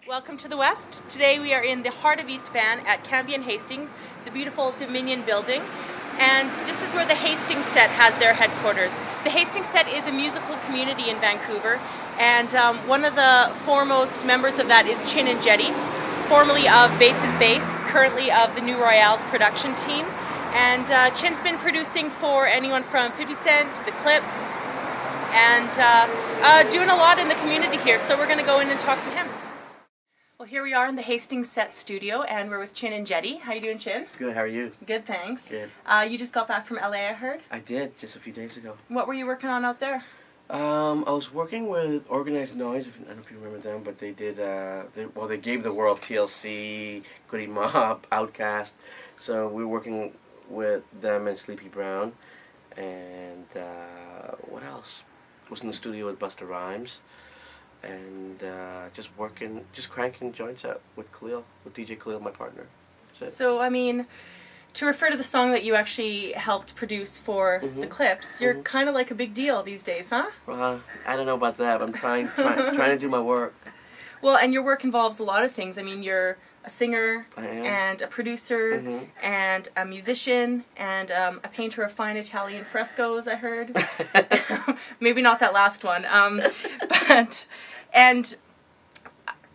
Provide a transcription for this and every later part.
Welcome to the West. Today we are in the heart of East Van at Cambie and Hastings, the beautiful Dominion building. And this is where the Hastings Set has their headquarters. The Hastings Set is a musical community in Vancouver, and one of the foremost members of that is Chin Injeti, formerly of Bass's Bass, currently of the New Royales production team. And Chin's been producing for anyone from 50 Cent to the Clips, and doing a lot in the community here. So we're going to go in and talk to him. Well, here we are in the Hastings Set studio, and we're with Chin Injeti. How you doing, Chin? Good, how are you? Good, thanks. Good. You just got back from LA, I heard? I did, just a few days ago. What were you working on out there? I was working with Organized Noise, I don't know if you remember them, but they did, they gave the world TLC, Goody Mob, Outkast, so we were working with them and Sleepy Brown, and what else? I was in the studio with Busta Rhymes. And just cranking joints out with Khalil, with DJ Khalil, my partner. So, I mean, to refer to the song that you actually helped produce for the Clips, you're kind of like a big deal these days, huh? I don't know about that, but I'm trying to do my work. Well, and your work involves a lot of things. I mean, you're a singer, and a producer, and a musician, and a painter of fine Italian frescoes, I heard. Maybe not that last one. And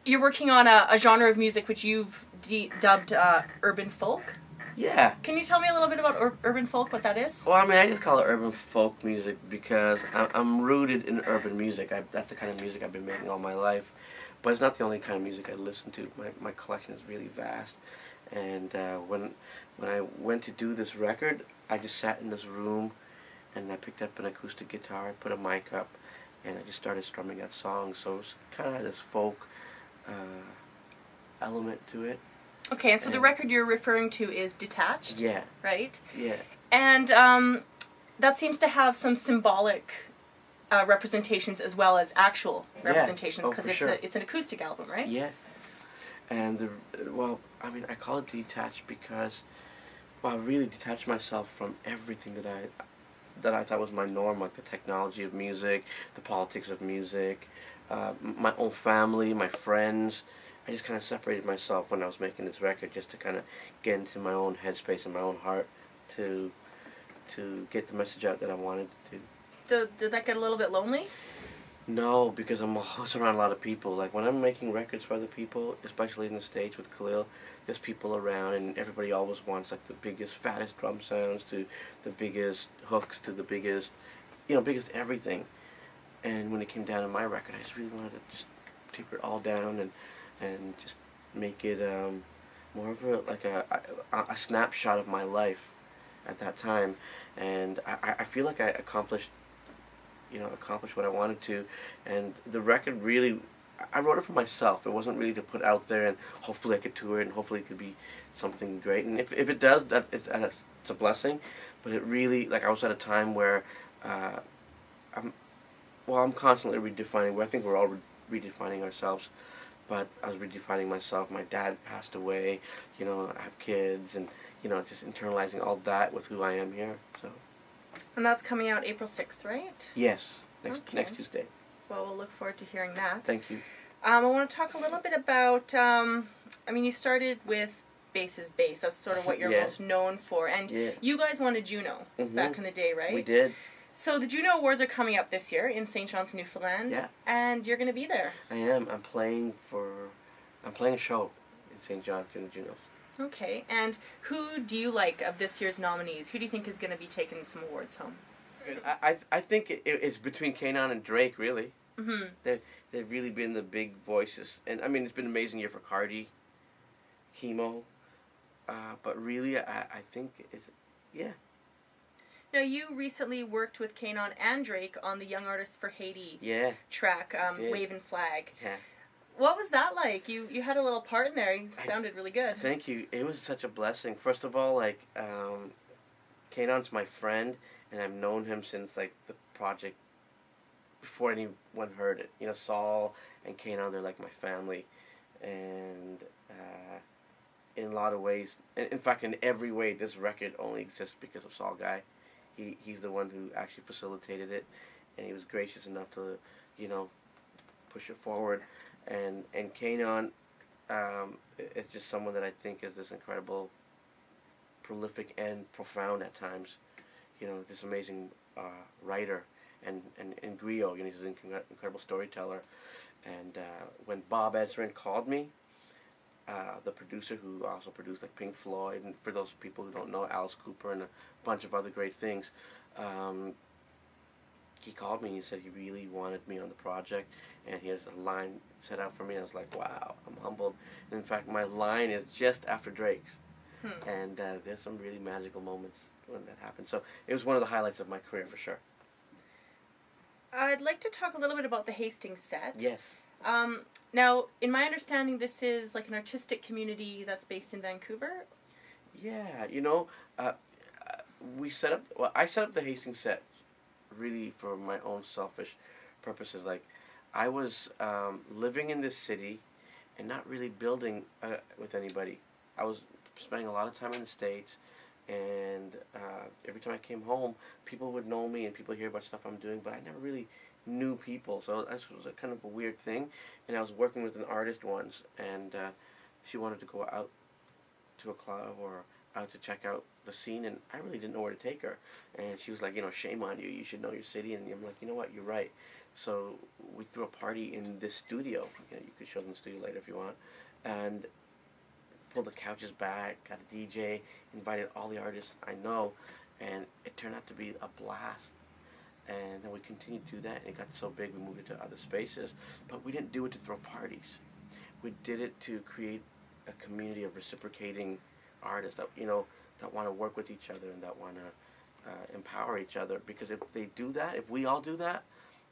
you're working on a genre of music which you've dubbed urban folk. Yeah. Can you tell me a little bit about urban folk, what that is? Well, I mean, I just call it urban folk music because I'm rooted in urban music. That's the kind of music I've been making all my life. But it's not the only kind of music I listen to. My collection is really vast. And when I went to do this record, I just sat in this room and I picked up an acoustic guitar, put a mic up, and I just started strumming out songs. So it's kind of had this folk element to it. Okay, and so the record you're referring to is Detached? Yeah. Right? Yeah. And that seems to have some symbolic representations as well as actual representations, because it's an acoustic album, right? Yeah. And I call it Detached because I really detached myself from everything that I thought was my norm, like the technology of music, the politics of music, my own family, my friends. I just kind of separated myself when I was making this record, just to kind of get into my own headspace and my own heart to get the message out that I wanted to. Did that get a little bit lonely? No, because I'm always around a lot of people. Like when I'm making records for other people, especially in the States with Khalil, there's people around and everybody always wants like the biggest, fattest drum sounds to the biggest hooks to the biggest, biggest everything. And when it came down to my record, I just really wanted to just taper it all down and just make it more of a snapshot of my life at that time. And I feel like I accomplished what I wanted to, and the record really, I wrote it for myself. It wasn't really to put out there and hopefully I could tour it and hopefully it could be something great. And if it does, it's a blessing. But it really, I was at a time where I'm constantly redefining. I think we're all redefining ourselves. But I was redefining myself. My dad passed away. I have kids, and just internalizing all that with who I am here. So. And that's coming out April 6th, right? Yes, next Tuesday. Well, we'll look forward to hearing that. Thank you. I want to talk a little bit about, you started with Bass's Bass. That's sort of what you're most known for. And you guys won a Juno back in the day, right? We did. So the Juno Awards are coming up this year in St. John's, Newfoundland. Yeah. And you're going to be there. I am. I'm playing a show in St. John's during the Junos. Okay, and who do you like of this year's nominees? Who do you think is going to be taking some awards home? I think it's between Kanon and Drake, really. Mm-hmm. They've really been the big voices. And, it's been an amazing year for Cardi, Chemo. But really, I think it's, Now, you recently worked with Kanon and Drake on the Young Artists for Haiti track, Wave and Flag. Yeah. What was that like? You had a little part in there. You sounded really good. Thank you. It was such a blessing. First of all, Kanon's my friend, and I've known him since like the project before anyone heard it. You know, Saul and Kanon, they're like my family, and in a lot of ways, in fact, in every way, this record only exists because of Saul Guy. He's the one who actually facilitated it, and he was gracious enough to, you know, push it forward. And Kanon, is just someone that I think is this incredible, prolific and profound at times. You know, this amazing writer, and griot. You know, he's an incredible storyteller. And when Bob Ezrin called me, the producer who also produced like Pink Floyd, and for those people who don't know, Alice Cooper and a bunch of other great things, he called me and he said he really wanted me on the project, and he has a line set out for me, and I was like, wow, I'm humbled. And in fact, my line is just after Drake's. And there's some really magical moments when that happened. So it was one of the highlights of my career for sure. I'd like to talk a little bit about the Hastings Set. Yes. Now, in my understanding, this is like an artistic community that's based in Vancouver. Yeah, you know, I set up the Hastings Set really for my own selfish purposes. Like, I was living in this city and not really building with anybody. I was spending a lot of time in the States, and every time I came home, people would know me and people hear about stuff I'm doing, but I never really knew people. So this was a kind of a weird thing. And I was working with an artist once, and she wanted to go out to a club or out to check out the scene, and I really didn't know where to take her. And she was like, you know, shame on you, you should know your city. And I'm like, you know what, you're right. So we threw a party in this studio. You know, you could show them the studio later if you want. And pulled the couches back, got a DJ, invited all the artists I know, and it turned out to be a blast. And then we continued to do that, and it got so big we moved it to other spaces. But we didn't do it to throw parties. We did it to create a community of reciprocating artists that, you know, that want to work with each other and that want to empower each other. Because if they do that, if we all do that,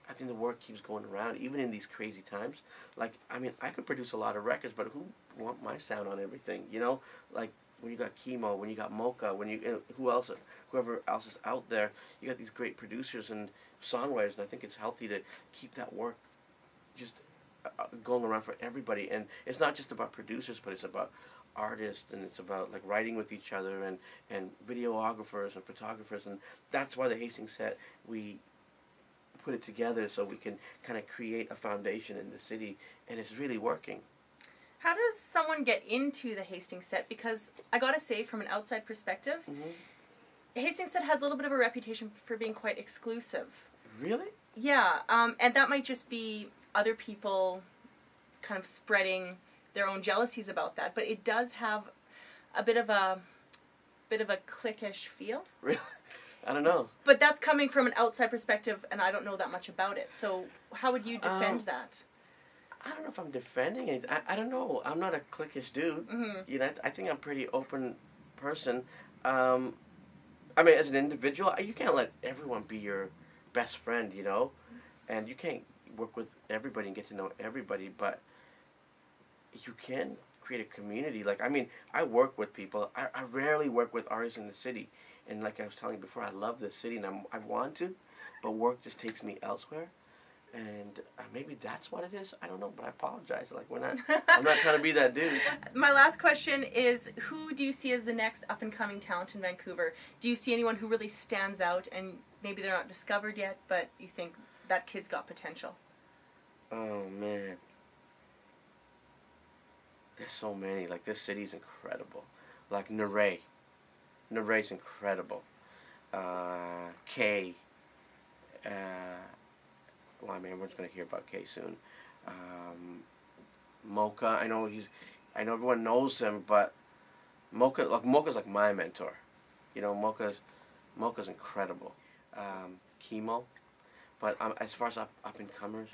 I think the work keeps going around, even in these crazy times. Like, I mean, I could produce a lot of records, but who want my sound on everything, you know? Like, when you got Chemo, when you got Mocha, when you, whoever else is out there, you got these great producers and songwriters, and I think it's healthy to keep that work just going around for everybody. And it's not just about producers, but it's about artists, and it's about like writing with each other, and videographers and photographers. And that's why the Hastings Set, we put it together so we can kind of create a foundation in the city, and it's really working. How does someone get into the Hastings Set? Because I gotta say, from an outside perspective, Hastings Set has a little bit of a reputation for being quite exclusive. Really? Yeah, and that might just be other people kind of spreading their own jealousies about that, but it does have a bit of a cliquish feel. Really? I don't know. But that's coming from an outside perspective, and I don't know that much about it. So how would you defend that? I don't know if I'm defending it. I don't know. I'm not a cliquish dude. You know, I think I'm a pretty open person. I mean, as an individual, you can't let everyone be your best friend, you know? And you can't work with everybody and get to know everybody, but you can create a community. Like, I mean, I work with people. I rarely work with artists in the city. And like I was telling you before, I love this city, and I want to, but work just takes me elsewhere. And maybe that's what it is. I don't know, but I apologize. Like, I'm not trying to be that dude. My last question is, who do you see as the next up-and-coming talent in Vancouver? Do you see anyone who really stands out, and maybe they're not discovered yet, but you think that kid's got potential? Oh, man. There's so many. Like, this city's incredible. Like, Naray's incredible. Kay. Well, I mean, everyone's going to hear about Kay soon. Mocha, I know everyone knows him, but Mocha's like my mentor. You know, Mocha's incredible. Chemo, but as far as up and comers,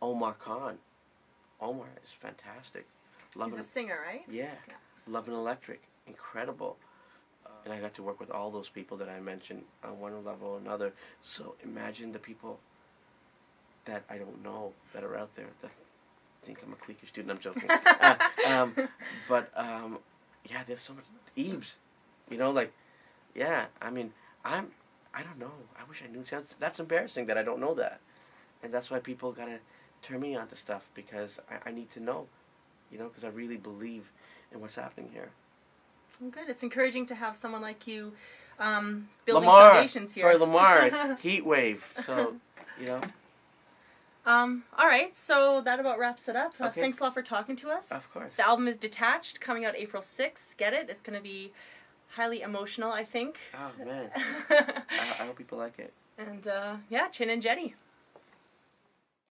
Omar Khan. Omar is fantastic. He's a singer, right? Yeah. Love and Electric, incredible. And I got to work with all those people that I mentioned on one level or another. So imagine the people that I don't know that are out there that think I'm a cliquish student. I'm joking. But yeah, there's so much. Ebes, you know, like Yeah, I mean, I don't know. I wish I knew. That's embarrassing that I don't know that. And that's why people gotta turn me on to stuff, because I need to know, because I really believe in what's happening here. Well, good. It's encouraging to have someone like you building Lamar, foundations here. sorry, Lamar, heat wave. So, All right, so that about wraps it up. Okay. Thanks a lot for talking to us. Of course. The album is Detached, coming out April 6th. Get it? It's going to be highly emotional, I think. Oh, man. I hope people like it. And, yeah, Chin Injeti.